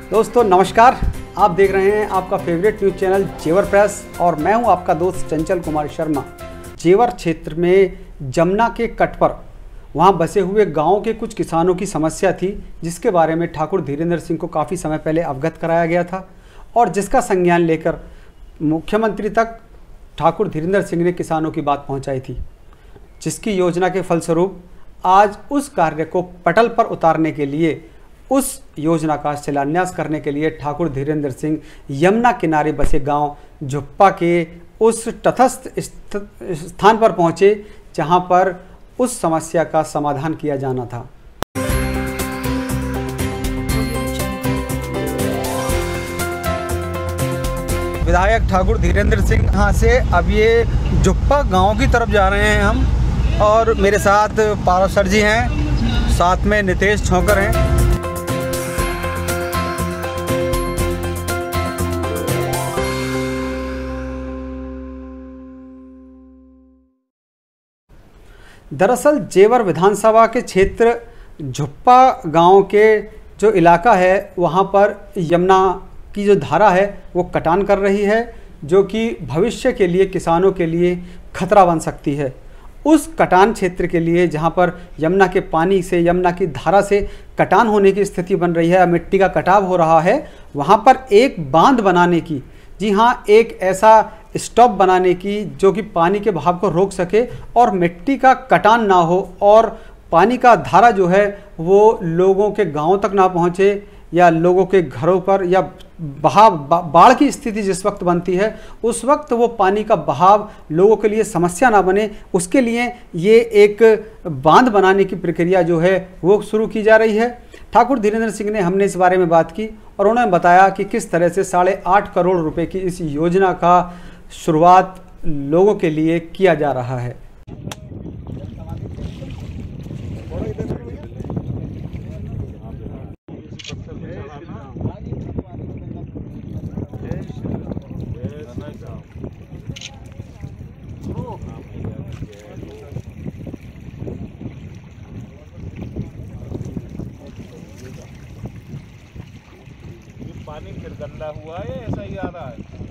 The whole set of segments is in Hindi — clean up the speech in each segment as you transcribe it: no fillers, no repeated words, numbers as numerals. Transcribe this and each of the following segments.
दोस्तों नमस्कार, आप देख रहे हैं आपका फेवरेट न्यूज़ चैनल जेवर प्रेस और मैं हूं आपका दोस्त चंचल कुमार शर्मा। जेवर क्षेत्र में जमुना के तट पर वहां बसे हुए गांव के कुछ किसानों की समस्या थी, जिसके बारे में ठाकुर धीरेन्द्र सिंह को काफ़ी समय पहले अवगत कराया गया था और जिसका संज्ञान लेकर मुख्यमंत्री तक ठाकुर धीरेन्द्र सिंह ने किसानों की बात पहुँचाई थी, जिसकी योजना के फलस्वरूप आज उस कार्य को पटल पर उतारने के लिए, उस योजना का शिलान्यास करने के लिए ठाकुर धीरेन्द्र सिंह यमुना किनारे बसे गांव झुप्पा के उस तटस्थ स्थान पर पहुंचे जहां पर उस समस्या का समाधान किया जाना था। विधायक ठाकुर धीरेन्द्र सिंह यहाँ से अब ये झुप्पा गांव की तरफ जा रहे हैं हम, और मेरे साथ पारव सर जी हैं, साथ में नितेश छोकर हैं। दरअसल जेवर विधानसभा के क्षेत्र झुप्पा गांव के जो इलाका है वहां पर यमुना की जो धारा है वो कटान कर रही है, जो कि भविष्य के लिए किसानों के लिए खतरा बन सकती है। उस कटान क्षेत्र के लिए जहां पर यमुना के पानी से, यमुना की धारा से कटान होने की स्थिति बन रही है, मिट्टी का कटाव हो रहा है, वहां पर एक बांध बनाने की, जी हाँ, एक ऐसा स्टॉप बनाने की जो कि पानी के बहाव को रोक सके और मिट्टी का कटान ना हो और पानी का धारा जो है वो लोगों के गांवों तक ना पहुंचे या लोगों के घरों पर, या बहाव बाढ़ की स्थिति जिस वक्त बनती है उस वक्त वो पानी का बहाव लोगों के लिए समस्या ना बने, उसके लिए ये एक बांध बनाने की प्रक्रिया जो है वो शुरू की जा रही है। ठाकुर धीरेन्द्र सिंह ने हमने इस बारे में बात की और उन्होंने बताया कि किस तरह से 8.5 करोड़ रुपए की इस योजना का शुरुआत लोगों के लिए किया जा रहा है। पानी फिर गंदा हुआ है, ऐसा ही आ रहा है।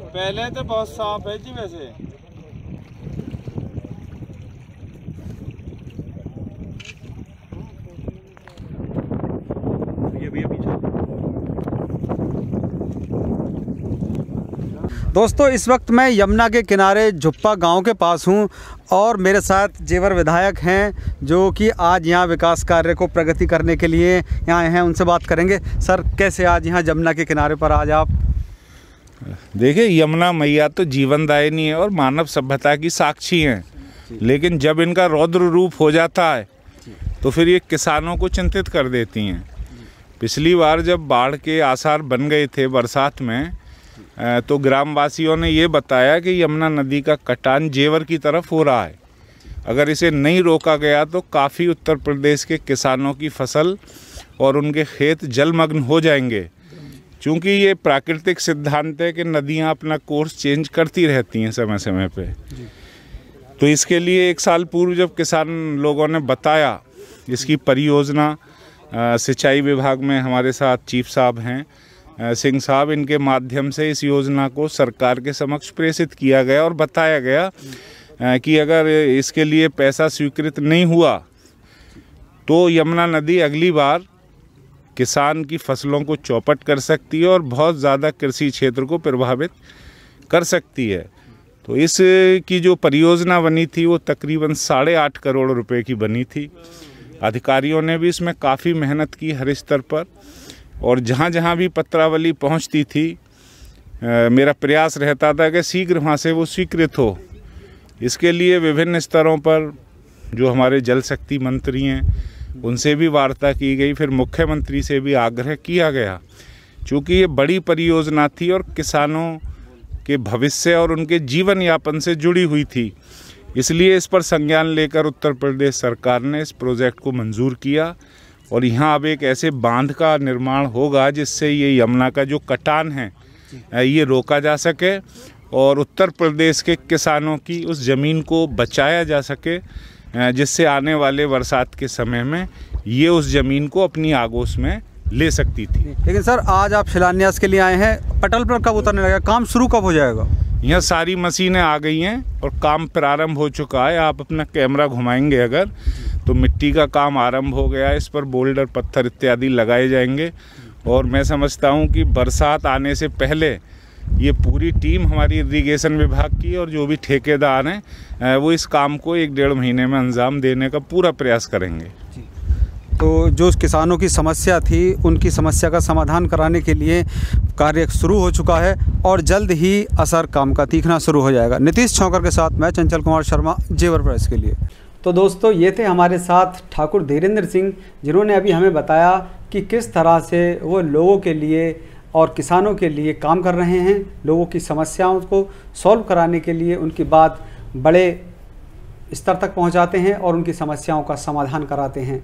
पहले तो बहुत साफ है जी वैसे। दोस्तों इस वक्त मैं यमुना के किनारे झुप्पा गांव के पास हूं और मेरे साथ जेवर विधायक हैं जो कि आज यहां विकास कार्य को प्रगति करने के लिए यहां आए हैं। उनसे बात करेंगे। सर, कैसे आज यहां यमुना के किनारे पर आज आप? देखिए, यमुना मैया तो जीवनदायिनी है और मानव सभ्यता की साक्षी हैं, लेकिन जब इनका रौद्र रूप हो जाता है तो फिर ये किसानों को चिंतित कर देती हैं। पिछली बार जब बाढ़ के आसार बन गए थे बरसात में, तो ग्रामवासियों ने ये बताया कि यमुना नदी का कटान जेवर की तरफ हो रहा है। अगर इसे नहीं रोका गया तो काफ़ी उत्तर प्रदेश के किसानों की फसल और उनके खेत जलमग्न हो जाएंगे, क्योंकि ये प्राकृतिक सिद्धांत है कि नदियाँ अपना कोर्स चेंज करती रहती हैं समय समय पे। तो इसके लिए 1 साल पूर्व जब किसान लोगों ने बताया इसकी परियोजना, सिंचाई विभाग में हमारे साथ चीफ साहब हैं सिंह साहब, इनके माध्यम से इस योजना को सरकार के समक्ष प्रेषित किया गया और बताया गया कि अगर इसके लिए पैसा स्वीकृत नहीं हुआ तो यमुना नदी अगली बार किसान की फसलों को चौपट कर सकती है और बहुत ज़्यादा कृषि क्षेत्र को प्रभावित कर सकती है। तो इस की जो परियोजना बनी थी वो तकरीबन 8.5 करोड़ रुपए की बनी थी। अधिकारियों ने भी इसमें काफ़ी मेहनत की हर स्तर पर, और जहाँ जहाँ भी पत्रावली पहुँचती थी मेरा प्रयास रहता था कि शीघ्र वहाँ से वो स्वीकृत हो। इसके लिए विभिन्न स्तरों पर जो हमारे जल शक्ति मंत्री हैं उनसे भी वार्ता की गई, फिर मुख्यमंत्री से भी आग्रह किया गया, क्योंकि ये बड़ी परियोजना थी और किसानों के भविष्य और उनके जीवन यापन से जुड़ी हुई थी। इसलिए इस पर संज्ञान लेकर उत्तर प्रदेश सरकार ने इस प्रोजेक्ट को मंजूर किया और यहाँ अब एक ऐसे बांध का निर्माण होगा जिससे ये यमुना का जो कटान है ये रोका जा सके और उत्तर प्रदेश के किसानों की उस ज़मीन को बचाया जा सके, जिससे आने वाले बरसात के समय में ये उस ज़मीन को अपनी आगोश में ले सकती थी। लेकिन सर आज आप शिलान्यास के लिए आए हैं, पटल पर कब उतरने लगेगा, काम शुरू कब हो जाएगा? यहाँ सारी मशीनें आ गई हैं और काम प्रारंभ हो चुका है। आप अपना कैमरा घुमाएंगे अगर तो मिट्टी का काम आरंभ हो गया है। इस पर बोल्डर पत्थर इत्यादि लगाए जाएंगे और मैं समझता हूँ कि बरसात आने से पहले ये पूरी टीम हमारी इरिगेशन विभाग की और जो भी ठेकेदार हैं वो इस काम को 1-1.5 महीने में अंजाम देने का पूरा प्रयास करेंगे। तो जो किसानों की समस्या थी उनकी समस्या का समाधान कराने के लिए कार्य शुरू हो चुका है और जल्द ही असर काम का दिखना शुरू हो जाएगा। नीतीश छौकर के साथ मैं चंचल कुमार शर्मा, जेवर प्रेस के लिए। तो दोस्तों ये थे हमारे साथ ठाकुर धीरेन्द्र सिंह, जिन्होंने अभी हमें बताया कि किस तरह से वो लोगों के लिए और किसानों के लिए काम कर रहे हैं, लोगों की समस्याओं को सॉल्व कराने के लिए उनकी बात बड़े स्तर तक पहुंचाते हैं और उनकी समस्याओं का समाधान कराते हैं।